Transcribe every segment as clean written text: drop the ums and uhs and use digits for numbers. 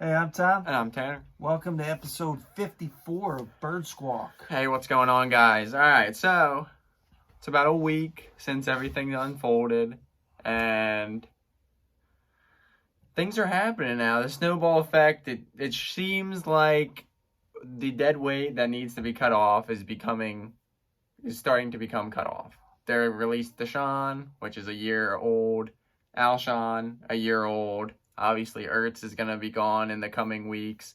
Hey, I'm Tom. And I'm Tanner. Welcome to episode 54 of Bird Squawk. Hey, what's going on, guys? All right, so it's about a week since everything unfolded, and things are happening now. The snowball effect, it seems like the dead weight that needs to be cut off is starting to become cut off. They released Deshaun, which is a year old, Alshon, a year old. Obviously, Ertz is going to be gone in the coming weeks.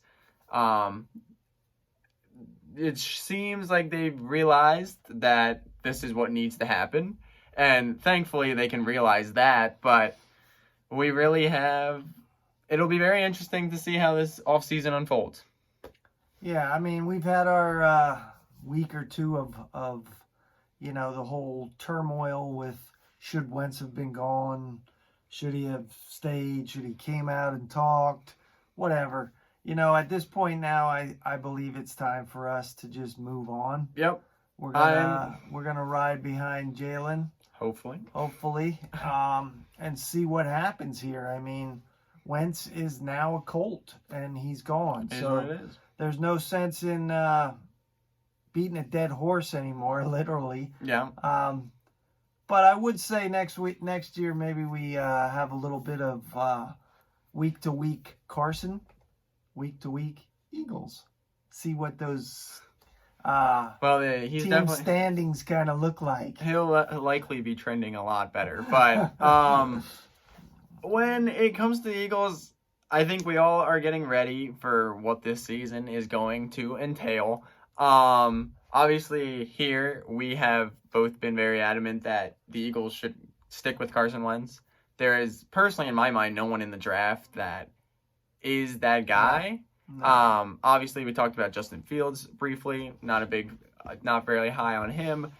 It seems like they've realized that this is what needs to happen. And thankfully, they can realize that. But we really have... It'll be very interesting to see how this offseason unfolds. Yeah, I mean, we've had our week or two of the whole turmoil with should Wentz have been gone, should he have stayed, should he came out and talked, whatever. At this point now, I believe it's time for us to just move on. Yep. We're gonna ride behind Jalen. Hopefully. And see what happens here. I mean, Wentz is now a Colt, and he's gone. So there's no sense in beating a dead horse anymore, literally. Yeah. But I would say next year, maybe we have a little bit of week-to-week Carson, week-to-week Eagles. See what those he's team definitely standings kind of look like. He'll likely be trending a lot better. But when it comes to the Eagles, I think we all are getting ready for what this season is going to entail. Obviously, here we have both been very adamant that the Eagles should stick with Carson Wentz. There is, personally in my mind, no one in the draft that is that guy. No. Obviously, we talked about Justin Fields briefly. Not very high on him.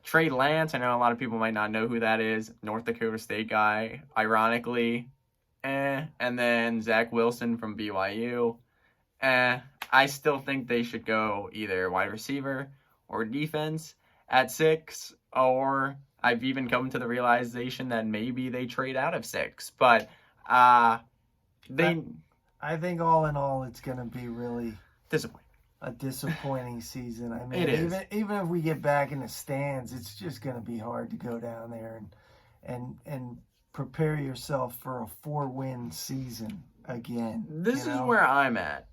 Trey Lance, I know a lot of people might not know who that is. North Dakota State guy, ironically. And then Zach Wilson from BYU. I still think they should go either wide receiver or defense at 6, or I've even come to the realization that maybe they trade out of 6. But I think all in all, it's going to be really a disappointing season. I mean, it is. Even if we get back in the stands, it's just going to be hard to go down there and prepare yourself for a 4-win season again. This is where I'm at.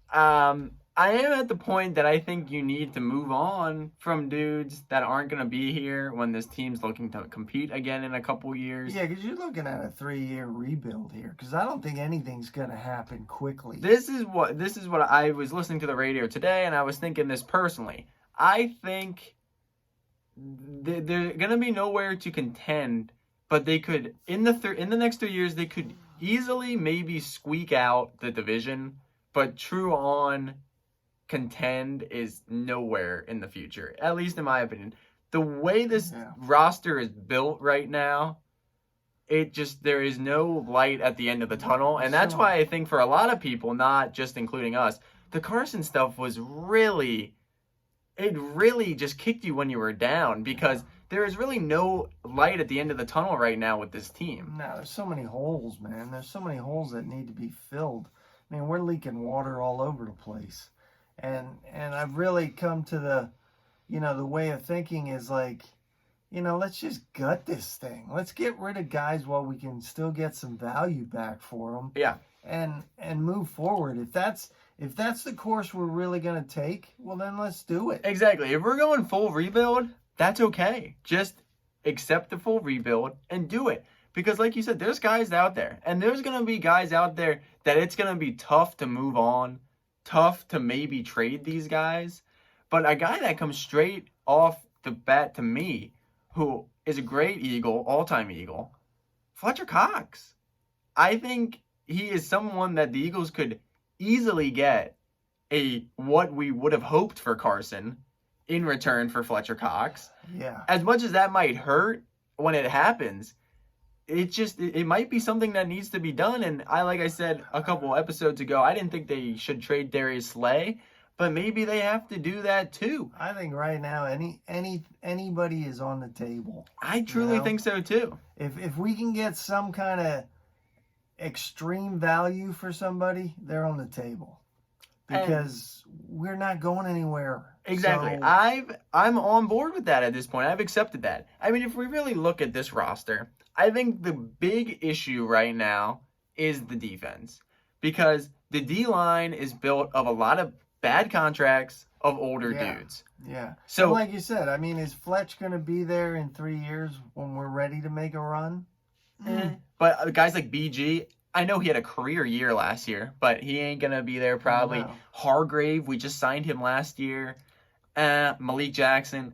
I am at the point that I think you need to move on from dudes that aren't going to be here when this team's looking to compete again in a couple years. Yeah, because you're looking at a 3-year rebuild here. Because I don't think anything's going to happen quickly. This is what I was listening to the radio today, and I was thinking this personally. I think they're going to be nowhere to contend, but they could in the next 3 years they could easily maybe squeak out the division, but true on contend is nowhere in the future, at least in my opinion. The way this roster is built right now, there is no light at the end of the tunnel, and that's why I think for a lot of people, not just including us, the Carson stuff was really just kicked you when you were down, because there is really no light at the end of the tunnel right now with this team. No, there's so many holes, man. There's so many holes that need to be filled. I mean, we're leaking water all over the place. And I've really come to the way of thinking is like, let's just gut this thing. Let's get rid of guys while we can still get some value back for them. Yeah. And move forward. If that's the course we're really going to take, well, then let's do it. Exactly. If we're going full rebuild, that's okay. Just accept the full rebuild and do it. Because like you said, there's guys out there. And there's going to be guys out there that it's going to be tough to move on. Tough to maybe trade these guys. But a guy that comes straight off the bat to me, who is a great Eagle, all-time Eagle, Fletcher Cox. I think he is someone that the Eagles could easily get what we would have hoped for Carson in return for Fletcher Cox. Yeah. As much as that might hurt when it happens, it might be something that needs to be done. And like I said a couple episodes ago, I didn't think they should trade Darius Slay, but maybe they have to do that too. I think right now anybody is on the table. I truly think so too. If we can get some kind of extreme value for somebody, they're on the table. Because we're not going anywhere. Exactly. So, I'm on board with that at this point. I've accepted that. I mean, if we really look at this roster, I think the big issue right now is the defense. Because the D-line is built of a lot of bad contracts of older dudes. Yeah. So, and like you said, I mean, is Fletch going to be there in 3 years when we're ready to make a run? But guys like BG, I know he had a career year last year, but he ain't going to be there probably. No. Hargrave, we just signed him last year. Malik Jackson,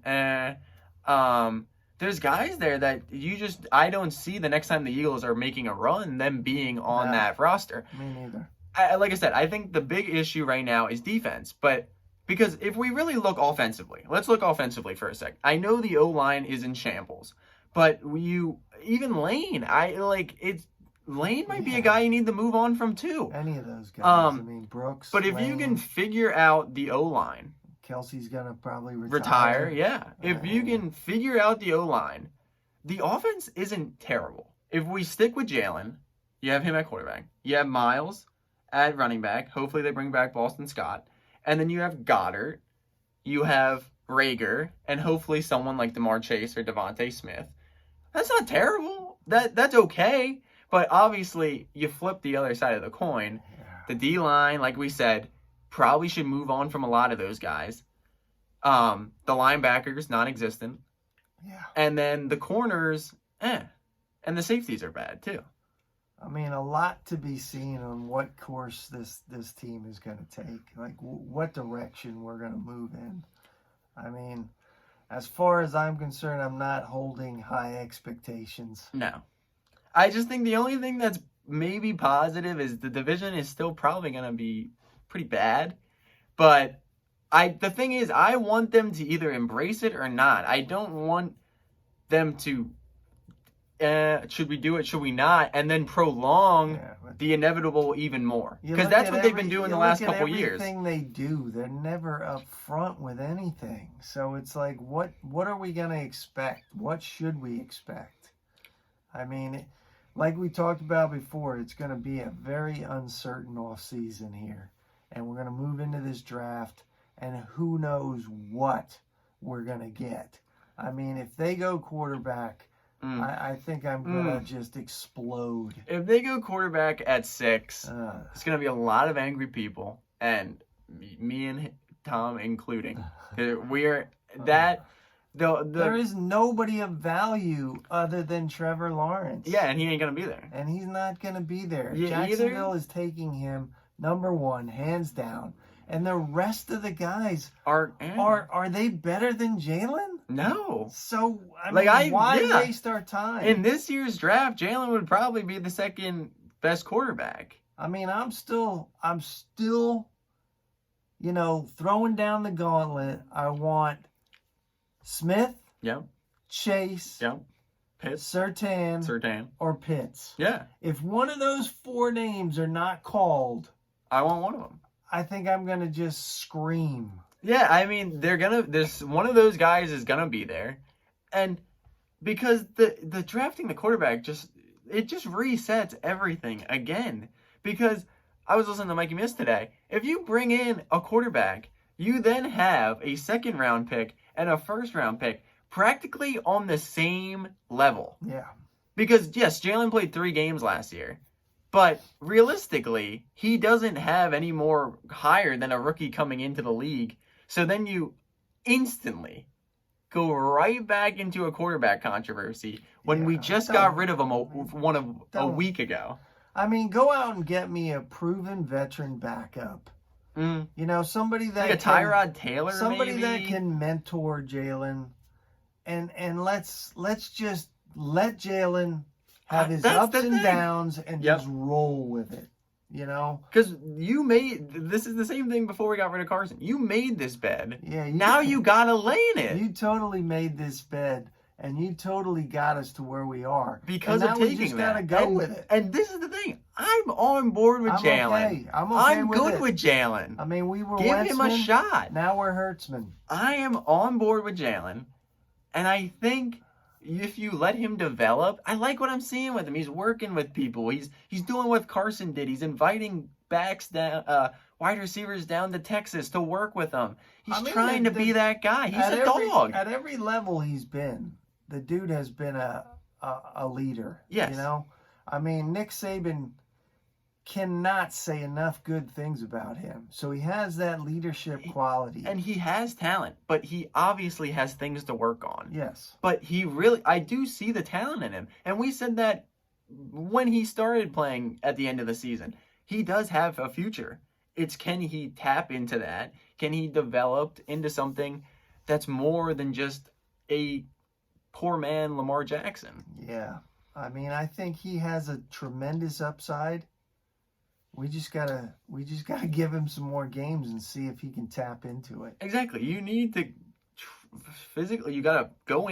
there's guys there that I don't see the next time the Eagles are making a run, them being on that roster. Me neither. Like I said, I think the big issue right now is defense. But because if we really look offensively, let's look offensively for a sec. I know the O-line is in shambles, but even Lane, Lane might be a guy you need to move on from too. Any of those guys. I mean, Brooks. But if Lane, you can figure out the O-line, Kelsey's gonna probably retire. Yeah. If you can figure out the O-line, the offense isn't terrible. If we stick with Jalen, you have him at quarterback. You have Miles at running back. Hopefully they bring back Boston Scott. And then you have Goddard. You have Rager. And hopefully someone like DeMar Chase or Devontae Smith. That's not terrible. That's okay. But obviously, you flip the other side of the coin. The D-line, like we said, probably should move on from a lot of those guys. The linebackers, non-existent. Yeah. And then the corners, And the safeties are bad, too. I mean, a lot to be seen on what course this team is going to take. Like, what direction we're going to move in. I mean, as far as I'm concerned, I'm not holding high expectations. No. I just think the only thing that's maybe positive is the division is still probably going to be pretty bad. But the thing is, I want them to either embrace it or not. I don't want them to, should we do it, should we not, and then prolong the inevitable even more. Because that's what they've been doing the last couple years. Everything they do, they're never up front with anything. So it's like, what are we going to expect? What should we expect? I mean, like we talked about before, it's going to be a very uncertain offseason here. And we're going to move into this draft, and who knows what we're going to get. I mean, if they go quarterback, I think I'm going to just explode. If they go quarterback at 6, it's going to be a lot of angry people, and me and Tom including. There is nobody of value other than Trevor Lawrence. Yeah, and he ain't going to be there. And he's not going to be there. Yeah, Jacksonville is taking him number 1, hands down. And the rest of the guys are they better than Jalen? No. So why waste our time? In this year's draft, Jalen would probably be the second best quarterback. I mean, I'm still, throwing down the gauntlet. I want Smith, Chase, Pitts, Surtain, or Pitts. Yeah. If one of those 4 names are not called, I want one of them. I think I'm gonna just scream. Yeah, I mean, there's one of those guys is gonna be there, and because the drafting the quarterback just resets everything again. Because I was listening to Mikey Miss today. If you bring in a quarterback, you then have a 2nd round pick and a 1st round pick practically on the same level. Yeah. Because yes, Jalen played 3 games last year. But realistically, he doesn't have any more higher than a rookie coming into the league. So then you instantly go right back into a quarterback controversy when we just got rid of him a week ago. I mean, go out and get me a proven veteran backup. Somebody that like a Tyrod Taylor, somebody maybe? that can mentor Jalen, and let's just let Jalen have his ups and downs and just roll with it, Because this is the same thing before we got rid of Carson. You made this bed. Yeah. Now you got to lay in it. You totally made this bed, and you totally got us to where we are. Because and of now taking we just that. Gotta go with it. And this is the thing. I'm on board with Jalen. Okay. I'm good with Jalen. I mean, we were Give Wentzman, him a shot. Now we're Hertzman. I am on board with Jalen. And I think if you let him develop, I like what I'm seeing with him. He's working with people. He's doing what Carson did. He's inviting backs down, wide receivers down to Texas to work with them. He's trying to be that guy. He's a dog. At every level he's been, the dude has been a leader. Yes. You know? I mean, Nick Saban cannot say enough good things about him. So he has that leadership quality. And he has talent, but he obviously has things to work on. Yes. But I do see the talent in him. And we said that when he started playing at the end of the season. He does have a future. It's, can he tap into that? Can he develop into something that's more than just a poor man Lamar Jackson? Yeah. I mean, I think he has a tremendous upside. We just gotta give him some more games and see if he can tap into it. Exactly. You need to physically. You gotta go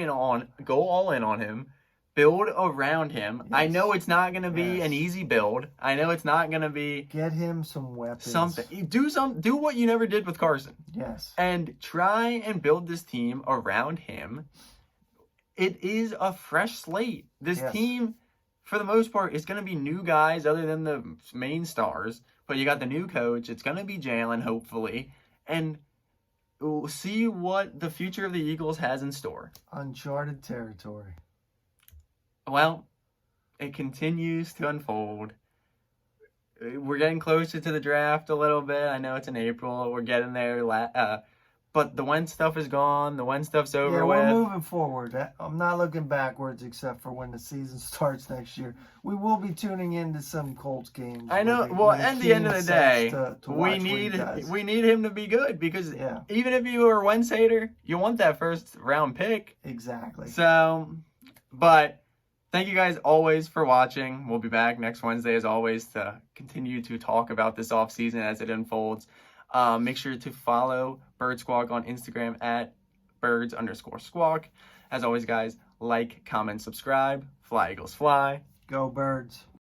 all in on him, build around him. Yes. I know it's not gonna be an easy build. I know it's not gonna be. Get him some weapons. Something. Do what you never did with Carson. Yes. And try and build this team around him. It is a fresh slate. This team, for the most part, is going to be new guys other than the main stars. But you got the new coach. It's going to be Jalen, hopefully. And we'll see what the future of the Eagles has in store. Uncharted territory. Well, it continues to unfold. We're getting closer to the draft a little bit. I know it's in April. We're getting there. But the Wentz stuff is gone. The Wentz stuff's over with. We're moving forward. I'm not looking backwards except for when the season starts next year. We will be tuning into some Colts games. I know. Well, at the end of the day, we need him to be good because even if you are a Wentz hater, you want that first round pick. Exactly. So, but thank you guys always for watching. We'll be back next Wednesday as always to continue to talk about this offseason as it unfolds. Make sure to follow Bird Squawk on Instagram at birds_squawk. As always, guys, like, comment, subscribe. Fly, Eagles, fly. Go Birds.